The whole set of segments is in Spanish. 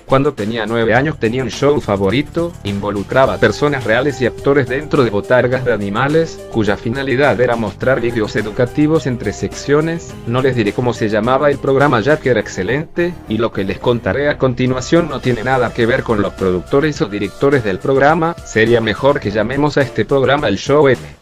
Cuando tenía 9 años tenía un show favorito, involucraba a personas reales y actores dentro de botargas de animales, cuya finalidad era mostrar vídeos educativos entre secciones. No les diré cómo se llamaba el programa ya que era excelente, y lo que les contaré a continuación no tiene nada que ver con los productores o directores del programa. Sería mejor que llamemos a este programa el Show M.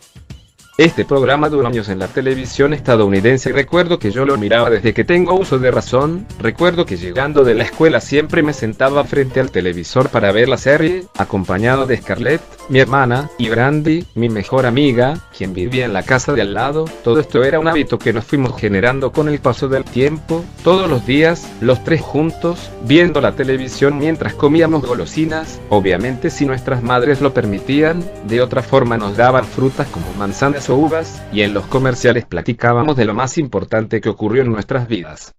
Este programa duró años en la televisión estadounidense y recuerdo que yo lo miraba desde que tengo uso de razón. Recuerdo que llegando de la escuela siempre me sentaba frente al televisor para ver la serie, acompañado de Scarlett, mi hermana, y Brandy, mi mejor amiga, quien vivía en la casa de al lado. Todo esto era un hábito que nos fuimos generando con el paso del tiempo, todos los días, los tres juntos, viendo la televisión mientras comíamos golosinas, obviamente si nuestras madres lo permitían. De otra forma nos daban frutas como manzanas o uvas, y en los comerciales platicábamos de lo más importante que ocurrió en nuestras vidas.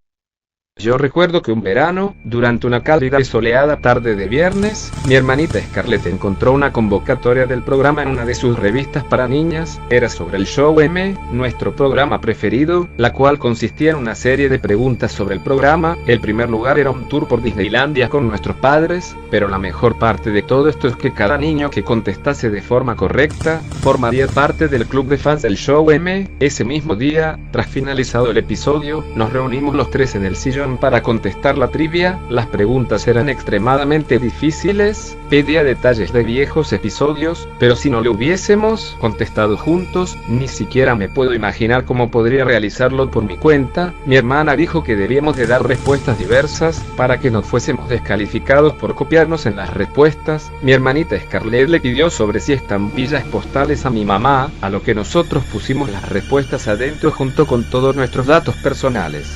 Yo recuerdo que un verano, durante una cálida y soleada tarde de viernes, mi hermanita Scarlett encontró una convocatoria del programa en una de sus revistas para niñas. Era sobre el Show M, nuestro programa preferido, la cual consistía en una serie de preguntas sobre el programa. El primer lugar era un tour por Disneylandia con nuestros padres, pero la mejor parte de todo esto es que cada niño que contestase de forma correcta, formaría parte del club de fans del Show M. Ese mismo día, tras finalizado el episodio, nos reunimos los tres en el sillón para contestar la trivia. Las preguntas eran extremadamente difíciles, pedía detalles de viejos episodios, pero si no lo hubiésemos contestado juntos, ni siquiera me puedo imaginar cómo podría realizarlo por mi cuenta. Mi hermana dijo que debíamos de dar respuestas diversas, para que no fuésemos descalificados por copiarnos en las respuestas. Mi hermanita Scarlett le pidió sobre 100 estampillas postales a mi mamá, a lo que nosotros pusimos las respuestas adentro junto con todos nuestros datos personales.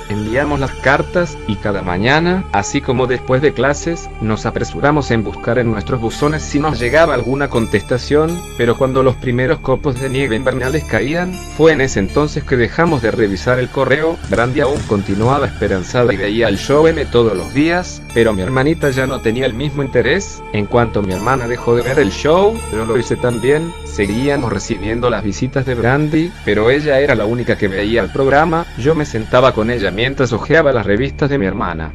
Enviamos las cartas, y cada mañana, así como después de clases, nos apresuramos en buscar en nuestros buzones si nos llegaba alguna contestación, pero cuando los primeros copos de nieve invernales caían, fue en ese entonces que dejamos de revisar el correo. Brandy aún continuaba esperanzada y veía el Show M todos los días, pero mi hermanita ya no tenía el mismo interés. En cuanto mi hermana dejó de ver el show, yo lo hice también. Seguíamos recibiendo las visitas de Brandy, pero ella era la única que veía el programa. Yo me sentaba con ella mientras hojeaba las revistas de mi hermana.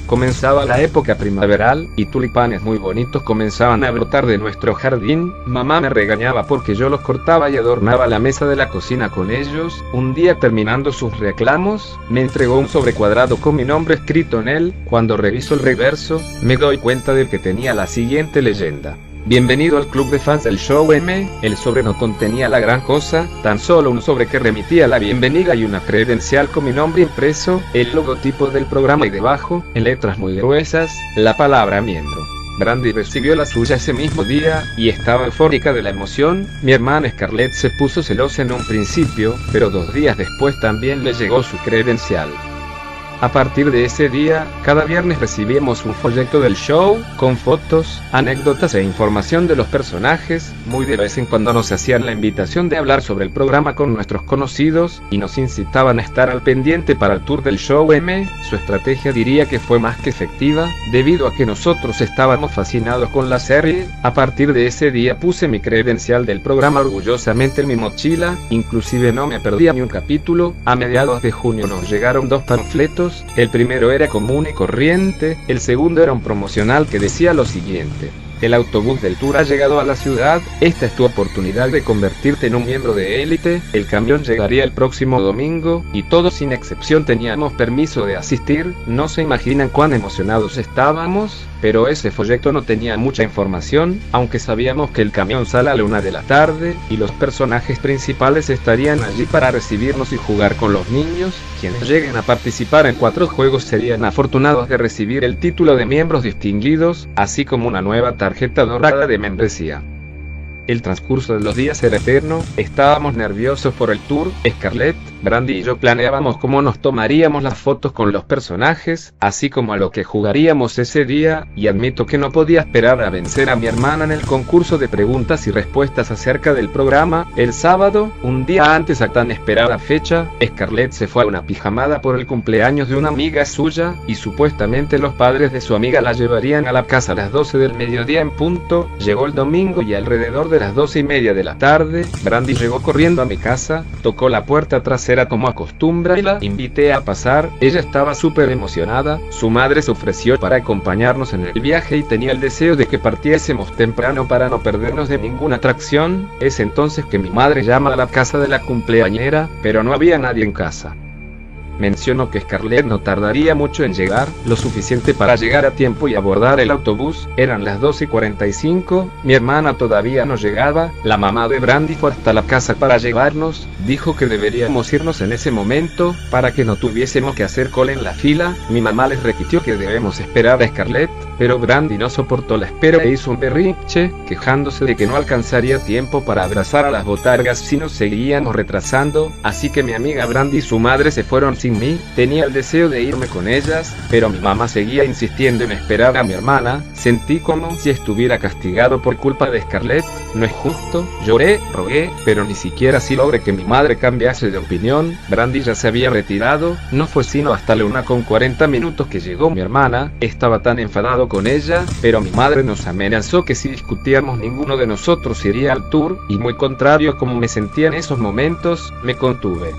Comenzaba la época primaveral, y tulipanes muy bonitos comenzaban a brotar de nuestro jardín. Mamá me regañaba porque yo los cortaba y adornaba la mesa de la cocina con ellos. Un día, terminando sus reclamos, me entregó un sobre cuadrado con mi nombre escrito en él. Cuando reviso el reverso, me doy cuenta de que tenía la siguiente leyenda: bienvenido al club de fans del Show M. El sobre no contenía la gran cosa, tan solo un sobre que remitía la bienvenida y una credencial con mi nombre impreso, el logotipo del programa y debajo, en letras muy gruesas, la palabra miembro. Brandy recibió la suya ese mismo día, y estaba eufórica de la emoción. Mi hermana Scarlett se puso celosa en un principio, pero 2 días después también le llegó su credencial. A partir de ese día, cada viernes recibíamos un folleto del show, con fotos, anécdotas e información de los personajes. Muy de vez en cuando nos hacían la invitación de hablar sobre el programa con nuestros conocidos, y nos incitaban a estar al pendiente para el tour del Show M. Su estrategia diría que fue más que efectiva, debido a que nosotros estábamos fascinados con la serie. A partir de ese día puse mi credencial del programa orgullosamente en mi mochila, inclusive no me perdía ni un capítulo. A mediados de junio nos llegaron 2 panfletos. El primero era común y corriente, el segundo era un promocional que decía lo siguiente: el autobús del tour ha llegado a la ciudad, esta es tu oportunidad de convertirte en un miembro de élite. El camión llegaría el próximo domingo, y todos sin excepción teníamos permiso de asistir. No se imaginan cuán emocionados estábamos, pero ese folleto no tenía mucha información, aunque sabíamos que el camión sale a la 1 de la tarde, y los personajes principales estarían allí para recibirnos y jugar con los niños. Quienes lleguen a participar en 4 juegos serían afortunados de recibir el título de miembros distinguidos, así como una nueva tarjeta dorada de membresía. El transcurso de los días era eterno, estábamos nerviosos por el tour. Scarlett, Brandy y yo planeábamos cómo nos tomaríamos las fotos con los personajes, así como a lo que jugaríamos ese día, y admito que no podía esperar a vencer a mi hermana en el concurso de preguntas y respuestas acerca del programa. El sábado, un día antes a tan esperada fecha, Scarlett se fue a una pijamada por el cumpleaños de una amiga suya, y supuestamente los padres de su amiga la llevarían a la casa a las 12 del mediodía en punto. Llegó el domingo y alrededor de las 2:30 de la tarde, Brandy llegó corriendo a mi casa, tocó la puerta trasera como acostumbra y la invité a pasar. Ella estaba súper emocionada, su madre se ofreció para acompañarnos en el viaje y tenía el deseo de que partiésemos temprano para no perdernos de ninguna atracción. Es entonces que mi madre llama a la casa de la cumpleañera, pero no había nadie en casa. Mencionó que Scarlett no tardaría mucho en llegar, lo suficiente para llegar a tiempo y abordar el autobús. Eran las 2:45, mi hermana todavía no llegaba. La mamá de Brandy fue hasta la casa para llevarnos, dijo que deberíamos irnos en ese momento, para que no tuviésemos que hacer cola en la fila. Mi mamá les repitió que debemos esperar a Scarlett, pero Brandy no soportó la espera e hizo un berrinche, quejándose de que no alcanzaría tiempo para abrazar a las botargas si nos seguíamos retrasando, así que mi amiga Brandy y su madre se fueron sin mí. Tenía el deseo de irme con ellas, pero mi mamá seguía insistiendo en esperar a mi hermana. Sentí como si estuviera castigado por culpa de Scarlett. No es justo, lloré, rogué, pero ni siquiera así logré que mi madre cambiase de opinión. Brandy ya se había retirado, no fue sino hasta la 1:40 que llegó mi hermana. Estaba tan enfadado con ella, pero mi madre nos amenazó que si discutíamos ninguno de nosotros iría al tour, y muy contrario a como me sentía en esos momentos, me contuve.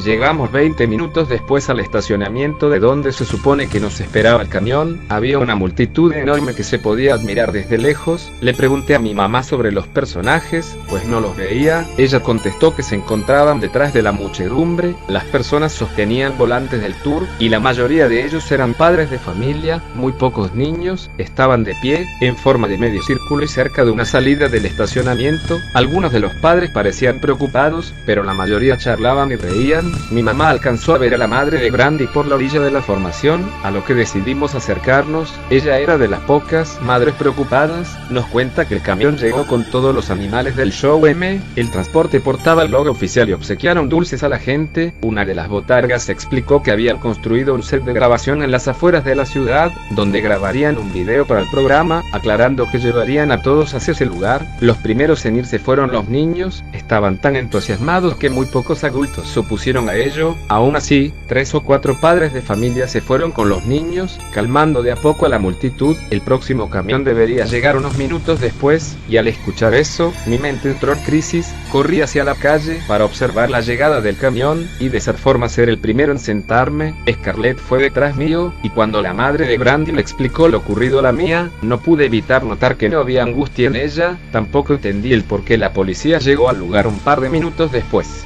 Llegamos 20 minutos después al estacionamiento de donde se supone que nos esperaba el camión. Había una multitud enorme que se podía admirar desde lejos. Le pregunté a mi mamá sobre los personajes, pues no los veía. Ella contestó que se encontraban detrás de la muchedumbre. Las personas sostenían volantes del tour, y la mayoría de ellos eran padres de familia. Muy pocos niños estaban de pie, en forma de medio círculo y cerca de una salida del estacionamiento. Algunos de los padres parecían preocupados, pero la mayoría charlaban y reían. Mi mamá alcanzó a ver a la madre de Brandy por la orilla de la formación, a lo que decidimos acercarnos. Ella era de las pocas madres preocupadas. Nos cuenta que el camión llegó con todos los animales del show M. El transporte portaba el logo oficial y obsequiaron dulces a la gente. Una de las botargas explicó que habían construido un set de grabación en las afueras de la ciudad, donde grabarían un video para el programa, aclarando que llevarían a todos hacia ese lugar. Los primeros en irse fueron los niños. Estaban tan entusiasmados que muy pocos adultos se opusieron a ello. Aún así, 3 o 4 padres de familia se fueron con los niños, calmando de a poco a la multitud. El próximo camión debería llegar unos minutos después, y al escuchar eso, mi mente entró en crisis. Corrí hacia la calle para observar la llegada del camión, y de esa forma ser el primero en sentarme. Scarlett fue detrás mío, y cuando la madre de Brandy le explicó lo ocurrido a la mía, no pude evitar notar que no había angustia en ella. Tampoco entendí el por qué la policía llegó al lugar un par de minutos después.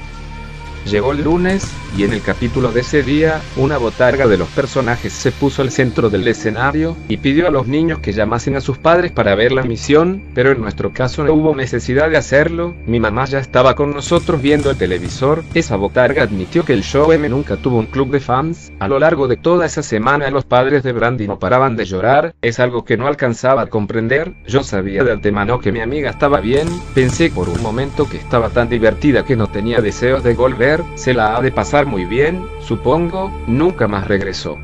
Llegó el lunes, y en el capítulo de ese día, una botarga de los personajes se puso al centro del escenario, y pidió a los niños que llamasen a sus padres para ver la emisión, pero en nuestro caso no hubo necesidad de hacerlo. Mi mamá ya estaba con nosotros viendo el televisor. Esa botarga admitió que el show M nunca tuvo un club de fans. A lo largo de toda esa semana los padres de Brandy no paraban de llorar. Es algo que no alcanzaba a comprender. Yo sabía de antemano que mi amiga estaba bien. Pensé por un momento que estaba tan divertida que no tenía deseos de volver. Se la ha de pasar muy bien, supongo. Nunca más regresó.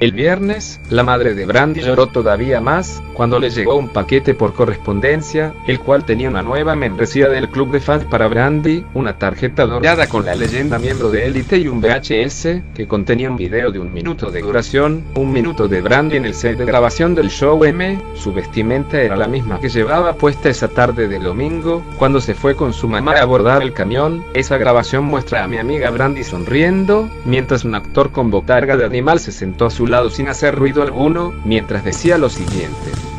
El viernes, la madre de Brandy lloró todavía más, cuando le llegó un paquete por correspondencia, el cual tenía una nueva membresía del club de fans para Brandy, una tarjeta dorada con la leyenda miembro de élite y un VHS, que contenía un video de 1 minuto de duración, 1 minuto de Brandy en el set de grabación del show M. Su vestimenta era la misma que llevaba puesta esa tarde de domingo, cuando se fue con su mamá a abordar el camión. Esa grabación muestra a mi amiga Brandy sonriendo, mientras un actor con botarga de animal se sentó a su lado sin hacer ruido alguno, mientras decía lo siguiente: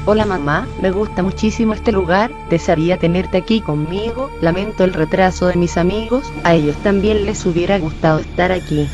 Hola mamá, me gusta muchísimo este lugar, desearía tenerte aquí conmigo, lamento el retraso de mis amigos, a ellos también les hubiera gustado estar aquí.